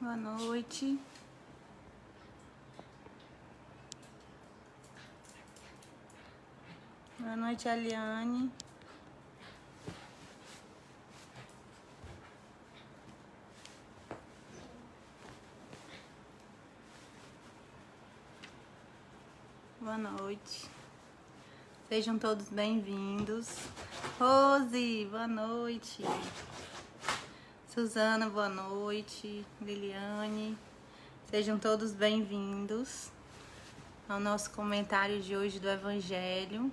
Boa noite. Boa noite, Aliane. Boa noite. Sejam todos bem-vindos. Rose, boa noite. Suzana, boa noite. Liliane, sejam todos bem-vindos ao nosso comentário de hoje do Evangelho.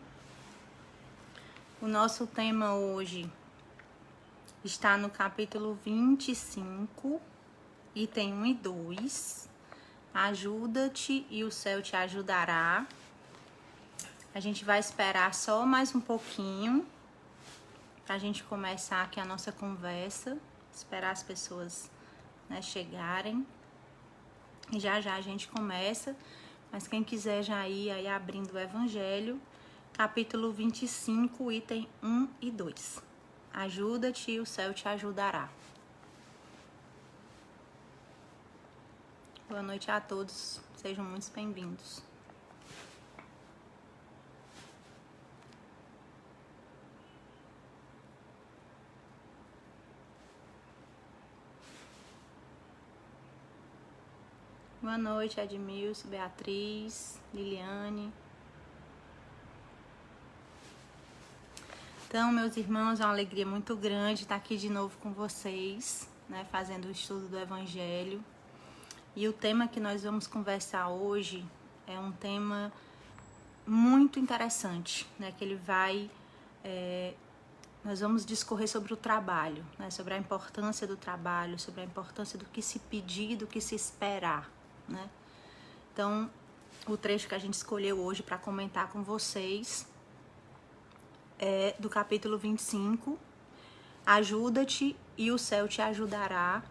O nosso tema hoje está no capítulo 25, item 1 e 2. Ajuda-te e o céu te ajudará. A gente vai esperar só mais um pouquinho para a gente começar aqui a nossa conversa. Esperar as pessoas, né, chegarem. E já a gente começa. Mas quem quiser já ir aí abrindo o Evangelho, capítulo 25, item 1 e 2. Ajuda-te e o céu te ajudará. Boa noite a todos. Sejam muito bem-vindos. Boa noite, Edmilson, Beatriz, Liliane. Então, meus irmãos, é uma alegria muito grande estar aqui de novo com vocês, né, fazendo o estudo do Evangelho. E o tema que nós vamos conversar hoje é um tema muito interessante, né, que ele vai... nós vamos discorrer sobre o trabalho, né, sobre a importância do trabalho, sobre a importância do que se pedir, do que se esperar, né? Então, o trecho que a gente escolheu hoje para comentar com vocês é do capítulo 25, Ajuda-te e o céu te ajudará,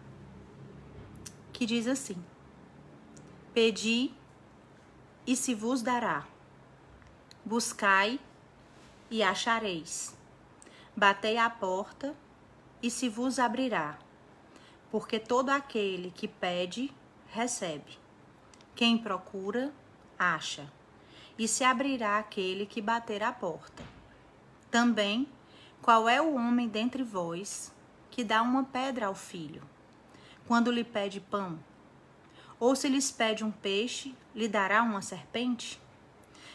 que diz assim: Pedi e se vos dará, buscai e achareis, batei à porta e se vos abrirá, porque todo aquele que pede, recebe. Quem procura, acha, e se abrirá aquele que bater à porta. Também, qual é o homem dentre vós que dá uma pedra ao filho, quando lhe pede pão? Ou se lhes pede um peixe, lhe dará uma serpente?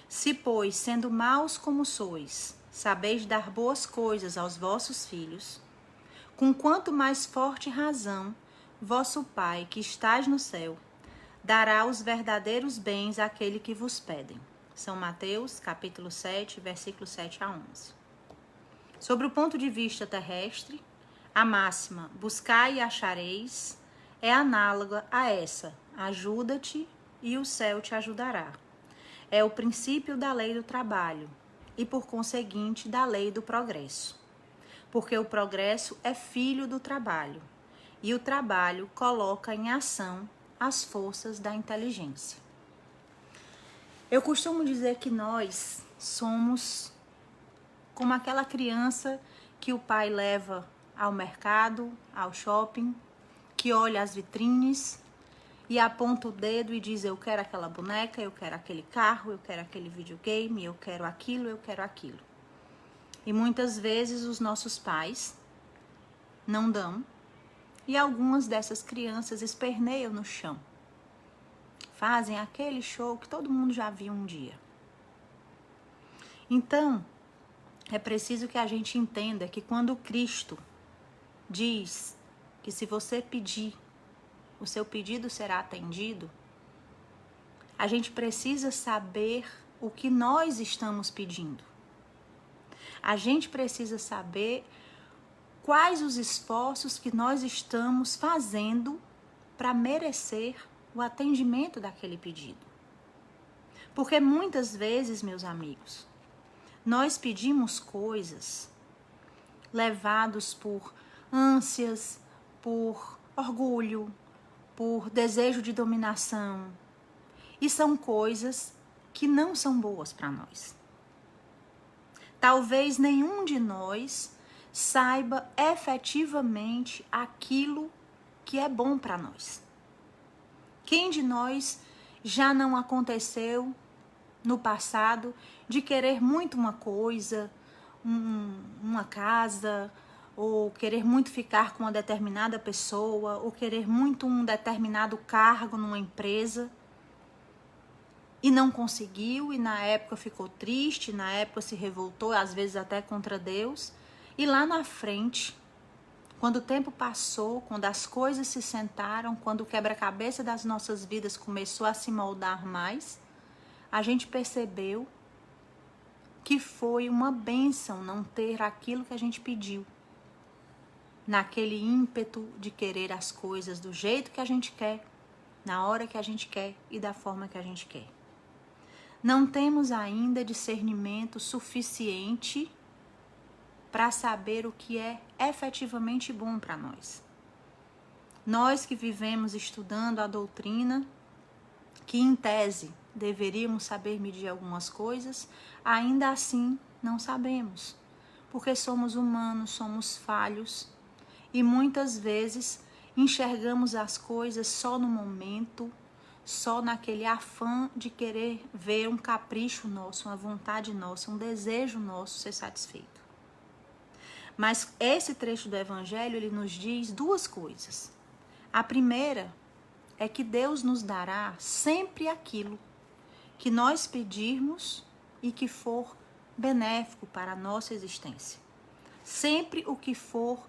Se, pois, sendo maus como sois, sabeis dar boas coisas aos vossos filhos, com quanto mais forte razão, vosso Pai, que estás no céu, dará os verdadeiros bens àquele que vos pedem. São Mateus, capítulo 7, versículos 7 a 11. Sobre o ponto de vista terrestre, a máxima buscai e achareis é análoga a essa: ajuda-te e o céu te ajudará. É o princípio da lei do trabalho e, por conseguinte, da lei do progresso. Porque o progresso é filho do trabalho e o trabalho coloca em ação as forças da inteligência. Eu costumo dizer que nós somos como aquela criança que o pai leva ao mercado, ao shopping, que olha as vitrines e aponta o dedo e diz: eu quero aquela boneca, eu quero aquele carro, eu quero aquele videogame, eu quero aquilo, eu quero aquilo. E muitas vezes os nossos pais não dão, e algumas dessas crianças esperneiam no chão. Fazem aquele show que todo mundo já viu um dia. Então, é preciso que a gente entenda que quando Cristo diz que se você pedir, o seu pedido será atendido, a gente precisa saber o que nós estamos pedindo. A gente precisa saber quais os esforços que nós estamos fazendo para merecer o atendimento daquele pedido. Porque muitas vezes, meus amigos, nós pedimos coisas levados por ânsias, por orgulho, por desejo de dominação. E são coisas que não são boas para nós. Talvez nenhum de nós saiba efetivamente aquilo que é bom para nós. Quem de nós já não aconteceu no passado de querer muito uma coisa, uma casa, ou querer muito ficar com uma determinada pessoa, ou querer muito um determinado cargo numa empresa e não conseguiu, e na época ficou triste, na época se revoltou, às vezes até contra Deus, e lá na frente, quando o tempo passou, quando as coisas se sentaram, quando o quebra-cabeça das nossas vidas começou a se moldar mais, a gente percebeu que foi uma bênção não ter aquilo que a gente pediu. Naquele ímpeto de querer as coisas do jeito que a gente quer, na hora que a gente quer e da forma que a gente quer. Não temos ainda discernimento suficiente para saber o que é efetivamente bom para nós. Nós que vivemos estudando a doutrina, que em tese deveríamos saber medir algumas coisas, ainda assim não sabemos, porque somos humanos, somos falhos e muitas vezes enxergamos as coisas só no momento, só naquele afã de querer ver um capricho nosso, uma vontade nossa, um desejo nosso ser satisfeito. Mas esse trecho do Evangelho, ele nos diz duas coisas. A primeira é que Deus nos dará sempre aquilo que nós pedirmos e que for benéfico para a nossa existência. Sempre o que for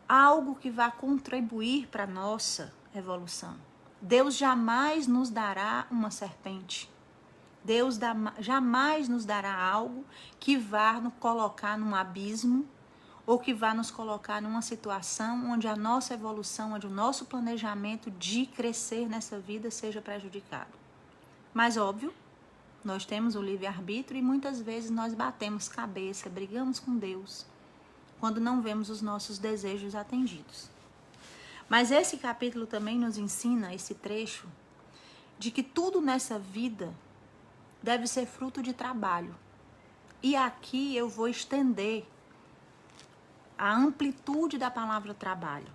algo que vá contribuir para a nossa evolução. Deus jamais nos dará uma serpente. Deus jamais nos dará algo que vá nos colocar num abismo ou que vá nos colocar numa situação onde a nossa evolução, onde o nosso planejamento de crescer nessa vida seja prejudicado. Mas óbvio, nós temos o livre-arbítrio e muitas vezes nós batemos cabeça, brigamos com Deus, quando não vemos os nossos desejos atendidos. Mas esse capítulo também nos ensina, esse trecho, de que tudo nessa vida deve ser fruto de trabalho. E aqui eu vou estender a amplitude da palavra trabalho.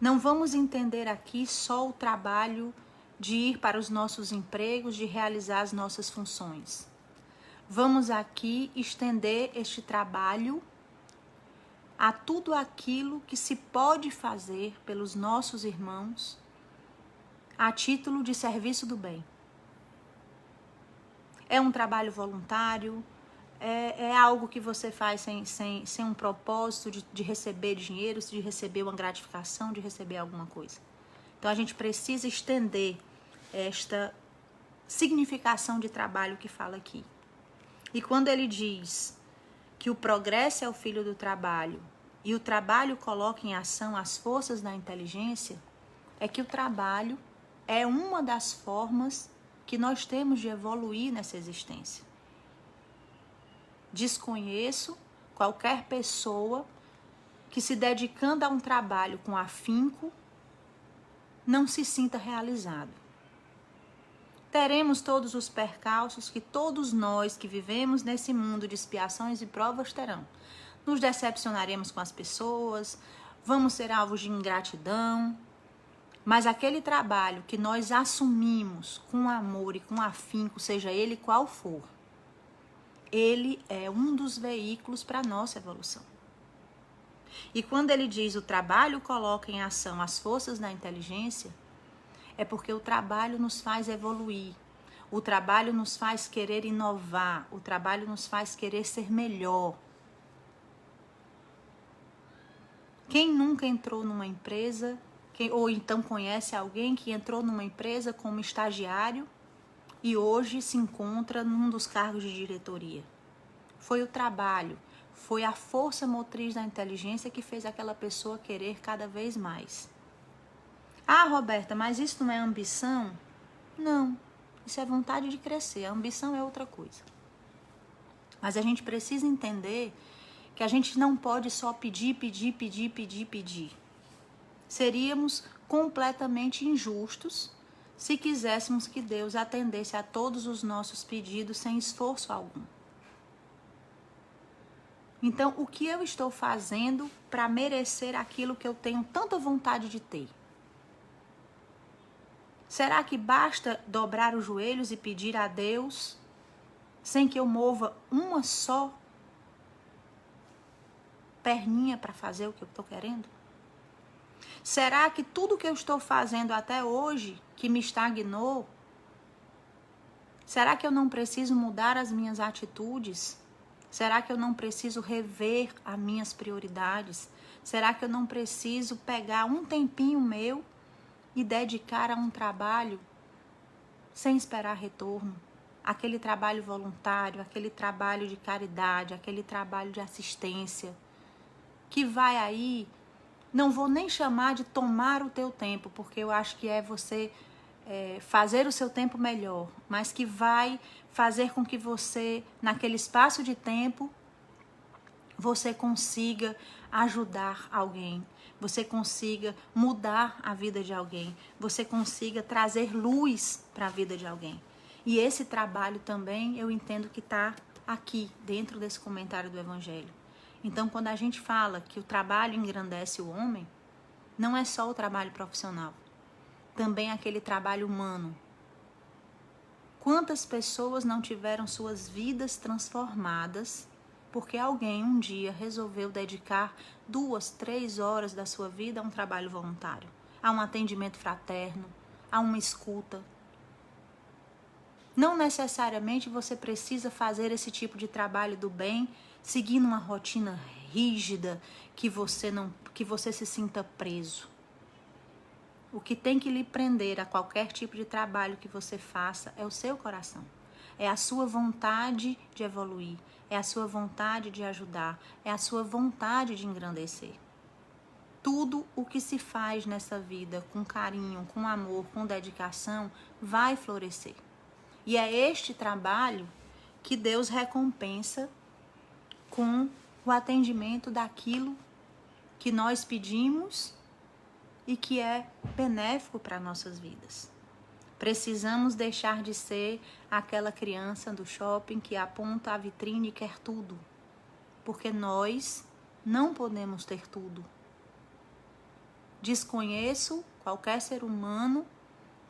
Não vamos entender aqui só o trabalho de ir para os nossos empregos, de realizar as nossas funções. Vamos aqui estender este trabalho a tudo aquilo que se pode fazer pelos nossos irmãos a título de serviço do bem. É um trabalho voluntário, é algo que você faz sem um propósito de receber dinheiro, de receber uma gratificação, de receber alguma coisa. Então a gente precisa estender esta significação de trabalho que fala aqui. E quando ele diz que o progresso é o filho do trabalho e o trabalho coloca em ação as forças da inteligência, é que o trabalho é uma das formas que nós temos de evoluir nessa existência. Desconheço qualquer pessoa que, se dedicando a um trabalho com afinco, não se sinta realizado. Teremos todos os percalços que todos nós que vivemos nesse mundo de expiações e provas terão. Nos decepcionaremos com as pessoas, vamos ser alvos de ingratidão, mas aquele trabalho que nós assumimos com amor e com afinco, seja ele qual for, ele é um dos veículos para a nossa evolução. E quando ele diz o trabalho coloca em ação as forças da inteligência, é porque o trabalho nos faz evoluir, o trabalho nos faz querer inovar, o trabalho nos faz querer ser melhor. Quem nunca entrou numa empresa, ou então conhece alguém que entrou numa empresa como estagiário e hoje se encontra num dos cargos de diretoria? Foi o trabalho, foi a força motriz da inteligência que fez aquela pessoa querer cada vez mais. Ah, Roberta, mas isso não é ambição? Não, isso é vontade de crescer, a ambição é outra coisa. Mas a gente precisa entender que a gente não pode só pedir. Seríamos completamente injustos se quiséssemos que Deus atendesse a todos os nossos pedidos sem esforço algum. Então, o que eu estou fazendo para merecer aquilo que eu tenho tanta vontade de ter? Será que basta dobrar os joelhos e pedir a Deus sem que eu mova uma só perninha para fazer o que eu estou querendo? Será que tudo que eu estou fazendo até hoje, que me estagnou, será que eu não preciso mudar as minhas atitudes? Será que eu não preciso rever as minhas prioridades? Será que eu não preciso pegar um tempinho meu e dedicar a um trabalho sem esperar retorno? Aquele trabalho voluntário, aquele trabalho de caridade, aquele trabalho de assistência, que vai aí, não vou nem chamar de tomar o teu tempo, porque eu acho que é você fazer o seu tempo melhor, mas que vai fazer com que você, naquele espaço de tempo, você consiga ajudar alguém, você consiga mudar a vida de alguém, você consiga trazer luz para a vida de alguém. E esse trabalho também eu entendo que está aqui, dentro desse comentário do Evangelho. Então, quando a gente fala que o trabalho engrandece o homem, não é só o trabalho profissional, também aquele trabalho humano. Quantas pessoas não tiveram suas vidas transformadas porque alguém um dia resolveu dedicar 2, 3 horas da sua vida a um trabalho voluntário, a um atendimento fraterno, a uma escuta. Não necessariamente você precisa fazer esse tipo de trabalho do bem seguindo uma rotina rígida que você se sinta preso. O que tem que lhe prender a qualquer tipo de trabalho que você faça é o seu coração. É a sua vontade de evoluir, é a sua vontade de ajudar, é a sua vontade de engrandecer. Tudo o que se faz nessa vida com carinho, com amor, com dedicação, vai florescer. E é este trabalho que Deus recompensa com o atendimento daquilo que nós pedimos e que é benéfico para nossas vidas. Precisamos deixar de ser aquela criança do shopping que aponta a vitrine e quer tudo, porque nós não podemos ter tudo. Desconheço qualquer ser humano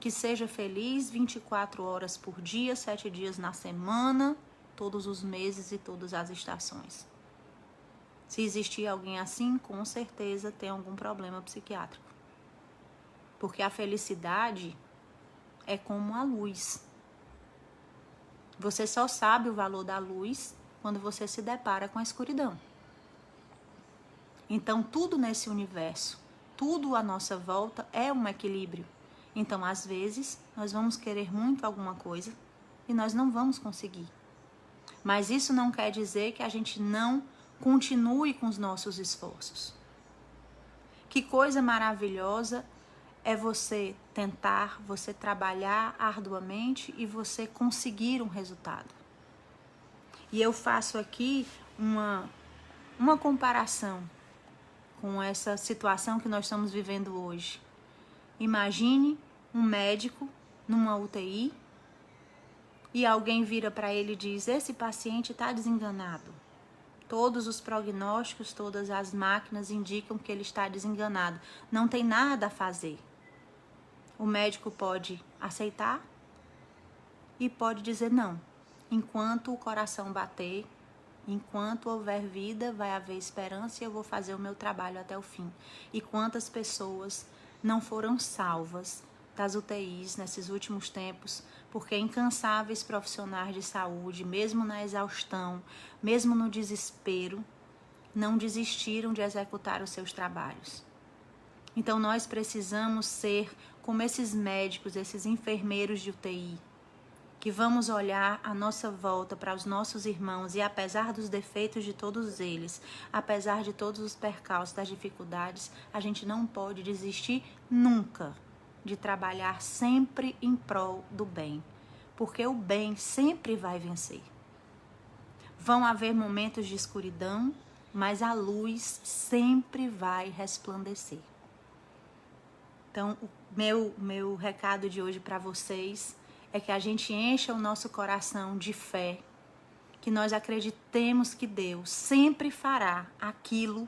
que seja feliz 24 horas por dia, 7 dias na semana, todos os meses e todas as estações. Se existir alguém assim, com certeza tem algum problema psiquiátrico. Porque a felicidade é como a luz. Você só sabe o valor da luz quando você se depara com a escuridão. Então, tudo nesse universo, tudo à nossa volta é um equilíbrio. Então, às vezes, nós vamos querer muito alguma coisa e nós não vamos conseguir. Mas isso não quer dizer que a gente não continue com os nossos esforços. Que coisa maravilhosa é você tentar, você trabalhar arduamente e você conseguir um resultado. E eu faço aqui uma comparação com essa situação que nós estamos vivendo hoje. Imagine um médico numa UTI e alguém vira para ele e diz: esse paciente está desenganado. Todos os prognósticos, todas as máquinas indicam que ele está desenganado. Não tem nada a fazer. O médico pode aceitar e pode dizer não. Enquanto o coração bater, enquanto houver vida, vai haver esperança e eu vou fazer o meu trabalho até o fim. E quantas pessoas não foram salvas das UTIs nesses últimos tempos, porque incansáveis profissionais de saúde, mesmo na exaustão, mesmo no desespero, não desistiram de executar os seus trabalhos. Então nós precisamos ser como esses médicos, esses enfermeiros de UTI, que vamos olhar à nossa volta para os nossos irmãos e apesar dos defeitos de todos eles, apesar de todos os percalços, das dificuldades, a gente não pode desistir nunca de trabalhar sempre em prol do bem, porque o bem sempre vai vencer. Vão haver momentos de escuridão, mas a luz sempre vai resplandecer. Então, o meu recado de hoje para vocês é que a gente encha o nosso coração de fé, que nós acreditemos que Deus sempre fará aquilo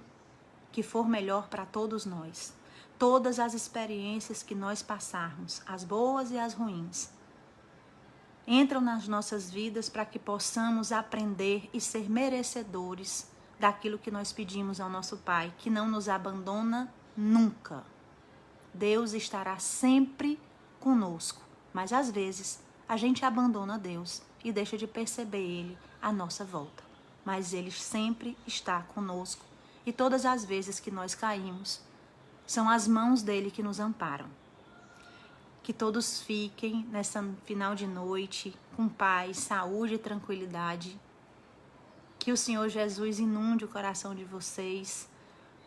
que for melhor para todos nós. todas as experiências que nós passarmos, as boas e as ruins, entram nas nossas vidas para que possamos aprender e ser merecedores daquilo que nós pedimos ao nosso Pai, que não nos abandona nunca. Deus estará sempre conosco, mas às vezes a gente abandona Deus e deixa de perceber Ele à nossa volta. Mas Ele sempre está conosco e todas as vezes que nós caímos, são as mãos dele que nos amparam. Que todos fiquem nessa final de noite com paz, saúde e tranquilidade. Que o Senhor Jesus inunde o coração de vocês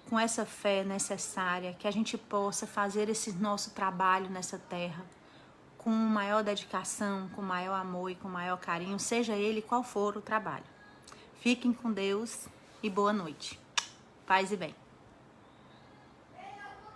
com essa fé necessária, que a gente possa fazer esse nosso trabalho nessa terra com maior dedicação, com maior amor e com maior carinho, seja ele qual for o trabalho. Fiquem com Deus e boa noite. Paz e bem.